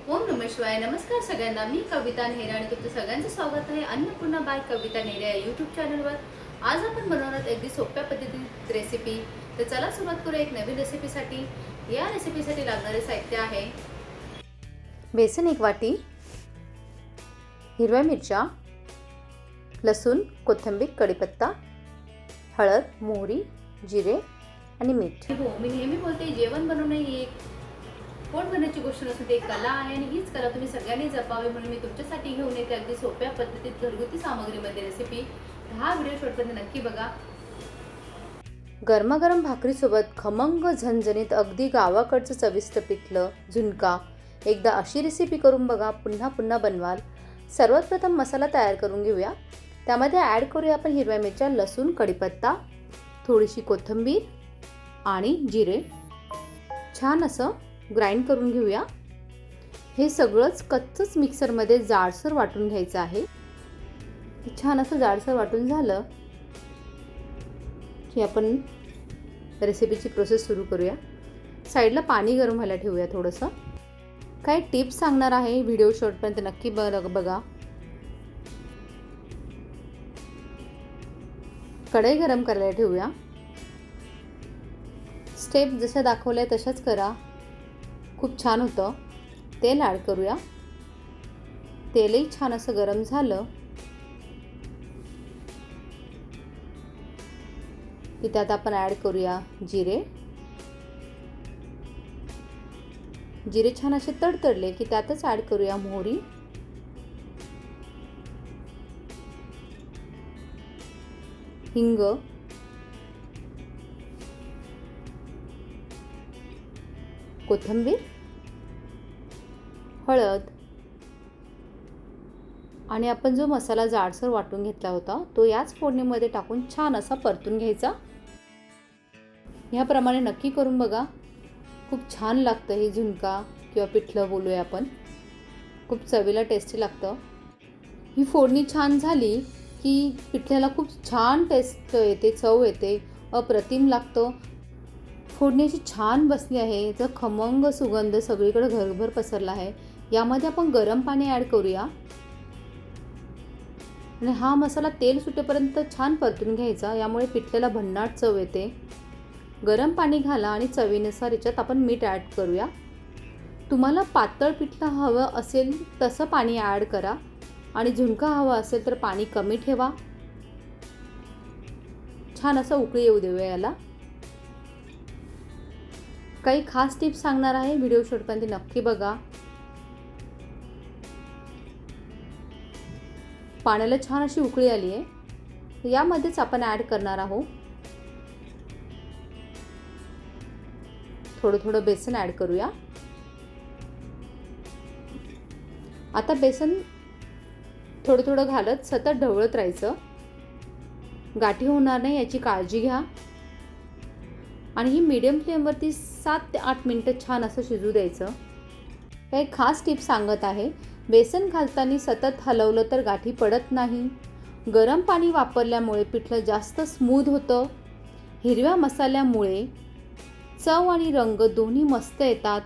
ओम नमः शिवाय. नमस्कार सगळ्यांना. मी कविता नेहरे आणि तुमचं सगळ्यांचं स्वागत आहे अन्नपूर्णा बाय कविता नेहरे या यूट्यूब चॅनलवर. आज आपण बनवणार अगदी सोप्या पद्धतीत रेसिपी. तर चला सुरुवात करू एक नवीन रेसिपीसाठी. या रेसिपीसाठी लागणारे साहित्य आहे बेसन 1 वाटी, हिरव्या मिरच्या, लसूण, कोथिंबीर, कढीपत्ता, हळद, मोहरी, जिरे आणि मीठ. हो, मी नेहमी बोलते जेवण बनवणे ही एक पोट भरण्याची गोष्ट नसून ती एक कला आहे आणि हीच कला तुम्ही सगळ्यांनी जपावी म्हणून मी तुमच्यासाठी घेऊन येते अगदी सोप्या पद्धतीत घरगुती सामग्रीमध्ये रेसिपी. हा व्हिडिओ शेवटपर्यंत नक्की बघा. गरमागरम भाकरीसोबत खमंग झणझणीत अगदी गावाकडचं चविष्ट पिठलं झुणका. एकदा अशी रेसिपी करून बघा, पुन्हा पुन्हा बनवाल. सर्वात प्रथम मसाला तयार करून घेऊया. त्यामध्ये ॲड करूया आपण हिरव्या मिरच्या, लसूण, कढीपत्ता, थोडीशी कोथिंबीर आणि जिरे. छान असं ग्राइंड करून घेऊया. हे सगळंच कच्चंच मिक्सरमध्ये जाडसर वाटून घ्यायचं आहे. छान असं जाडसर वाटून झालं की आपण रेसिपीची प्रोसेस सुरू करूया. साईडला पाणी गरम व्हायला ठेवूया. थोडंसं काही टिप्स सांगणार आहे, व्हिडिओ शेवटपर्यंत नक्की बघा. कढई गरम करायला ठेवूया. स्टेप जशा दाखवल्या तशाच करा, खूप छान होतं. तेल ॲड करूया. तेलही छान असं गरम झालं की त्यात आपण ॲड करूया जिरे. जिरे छान असे तडतडले की त्यातच ॲड करूया मोहरी, हिंग, कोथिंबीर, हळद आणि आपण जो मसाला जाडसर वाटून घेतला होता तो याच फोडणीमध्ये टाकून छान असा परतून घ्यायचा. ह्याप्रमाणे नक्की करून बघा, खूप छान लागतं हे झुणका किंवा पिठलं बोलूया आपण. खूप चवीला टेस्टी लागतं. ही फोडणी छान झाली की पिठल्याला खूप छान टेस्ट येते, चव येते, अप्रतिम लागतं. फोडणी अशी छान बसली आहे. तर खमंग सुगंध सगळीकडे घरभर पसरला आहे. यामध्ये आपण गरम पाणी ॲड करूया आणि हा मसाला तेल सुटेपर्यंत छान परतून घ्यायचा. यामुळे पिठल्याला भन्नाट चव येते. गरम पाणी घाला आणि चवीनुसार याच्यात आपण मीठ ॲड करूया. तुम्हाला पातळ पिठलं हवं असेल तसं पाणी ॲड करा आणि झुणका हवा असेल तर पाणी कमी ठेवा. छान असं उकळी येऊ देऊया याला. काही खास टिप्स सांगणार आहे, व्हिडिओ शेवटपर्यंत नक्की बघा. पाण्याला छान अशी उकळी आली आहे. यामध्येच आपण ॲड करणार आहोत थोडं थोडं बेसन ॲड करूया. आता बेसन थोडं थोडं घालत सतत ढवळत राहायचं. गाठी होणार नाही याची काळजी घ्या आणि ही मीडियम फ्लेमवरती 7 ते 8 मिनटं छान असं शिजू द्यायचं. काही खास टिप्स सांगत आहे. बेसन घालताना सतत हलवलं तर गाठी पडत नाही. गरम पाणी वापरल्यामुळे पिठलं जास्त स्मूथ होतं. हिरव्या मसाल्यामुळे चव आणि रंग दोन्ही मस्त येतात.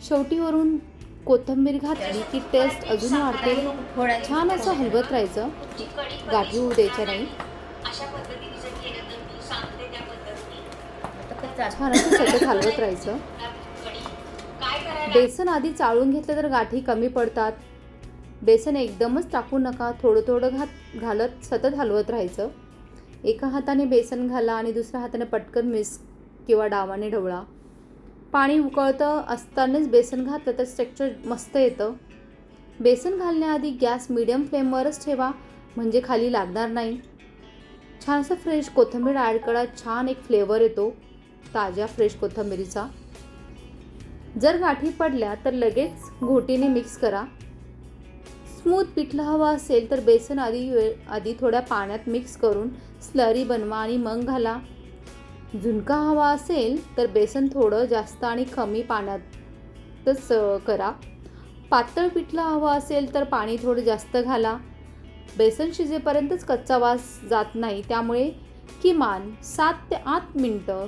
शेवटी वरून कोथिंबीर घातली की टेस्ट अजून वाढते. छान असं हलवत राहायचं, गाठी होऊ द्यायच्या नाही. छान असं सतत हलवत राहायचं. बेसन आधी चाळून घेतलं तर गाठी कमी पडतात. बेसन एकदमच टाकू नका, थोडं थोडं घालत सतत हलवत राहायचं. एका हाताने बेसन घाला आणि दुसऱ्या हाताने पटकन मिक्स किंवा डावाने ढवळा. पाणी उकळतं असतानाच बेसन घातलं तर स्ट्रक्चर मस्त येतं. बेसन घालण्याआधी गॅस मीडियम फ्लेमवरच ठेवा म्हणजे खाली लागणार नाही. छान असं फ्रेश कोथिंबीर ॲड करा. छान एक फ्लेवर येतो ताज्या फ्रेश कोथिंबीरीचा. जर गाठी पडल्या तर लगेच घोटीने मिक्स करा. स्मूथ पिठलं हवं असेल तर बेसन आधी थोड्या पाण्यात मिक्स करून स्लरी बनवा आणि मग घाला. झुणका हवा असेल तर बेसन थोडं जास्त आणि कमी पाण्यातच करा. पातळ पिठलं हवं असेल तर पाणी थोडं जास्त घाला. बेसन शिजेपर्यंतच कच्चा वास जात नाही, त्यामुळे किमान 7 ते 8 मिनटं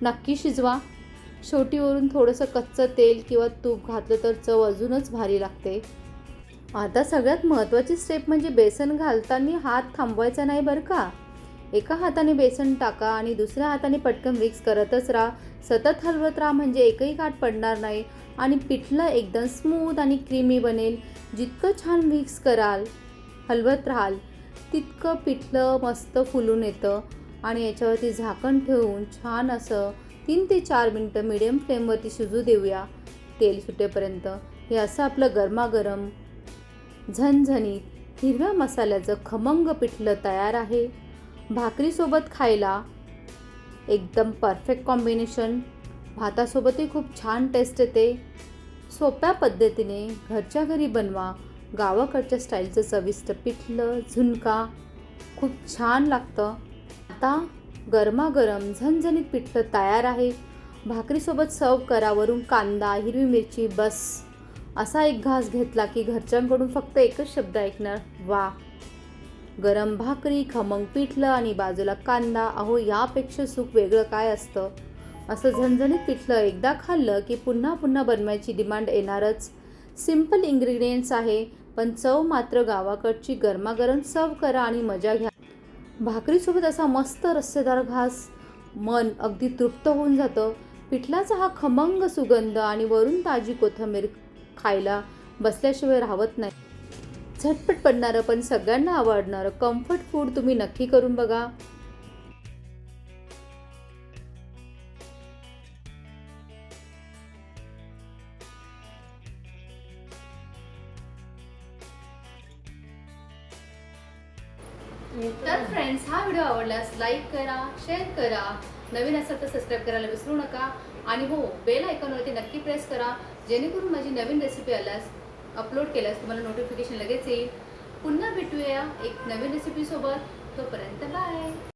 नक्की शिजवा. शेवटी वरून थोडंसं कच्चं तेल किंवा तूप घातलं तर चव अजूनच भारी लागते. आता सगळ्यात महत्त्वाची स्टेप म्हणजे बेसन घालताना हात थांबवायचा नाही बरं का. एका हाताने बेसन टाका आणि दुसऱ्या हाताने पटकन मिक्स करतच राहा. सतत हलवत राहा म्हणजे एकही गाठ पडणार नाही आणि पिठलं एकदम स्मूथ आणि क्रीमी बनेल. जितकं छान मिक्स कराल, हलवत राहाल, तितकं पिठलं मस्त फुलून येतं. आणि याच्यावरती झाकण ठेवून छान असं 3 ते 4 मिनटं मीडियम फ्लेमवरती शिजू देऊया तेल सुटेपर्यंत. हे असं आपलं गरमागरम झणझणीत हिरव्या मसाल्याचं खमंग पिठलं तयार आहे. भाकरीसोबत खायला एकदम परफेक्ट कॉम्बिनेशन. भातासोबतही खूप छान टेस्ट येते. सोप्या पद्धतीने घरच्या घरी बनवा गावाकडच्या स्टाईलचं चविष्ट पिठलं झुणका. खूप छान लागतं. आता गरमागरम झणझणीत पिठलं तयार आहे. भाकरीसोबत सर्व करा. वरून कांदा, हिरवी मिरची, बस. असा एक घास घेतला की घरच्यांकडून फक्त एकच शब्द ऐकणार, वा. गरम भाकरी, खमंग पिठलं आणि बाजूला कांदा. अहो, यापेक्षा सुख वेगळं काय असतं. असं झणझणीत पिठलं एकदा खाल्लं की पुन्हा पुन्हा बनवायची डिमांड येणारच. सिम्पल इन्ग्रेडियंट्स आहे पण चव मात्र गावाकडची. गरमागरम सर्व करा आणि मजा घ्या. भाकरीसोबत असा मस्त रस्सेदार घास मन अगदी तृप्त होऊन जातं. पिठलाचा हा खमंग सुगंध आणि वरून ताजी कोथिंबीर खायला बसल्याशिवाय राहत नाही. झटपट पडणारं पण सगळ्यांना आवडणारं कम्फर्ट फूड तुम्ही नक्की करून बघा. तर फ्रेंड्स, हा व्हिडिओ आवडल्यास लाईक करा, शेअर करा, नवीन असेल तर सबस्क्राईब करायला विसरू नका. आणि हो, बेल आयकॉनवरती नक्की प्रेस करा जेणेकरून माझी नवीन रेसिपी आल्यास अपलोड केल्यास तुम्हाला नोटिफिकेशन लगेच येईल. पुन्हा भेटूया एक नवीन रेसिपीसोबत. तोपर्यंत बाय.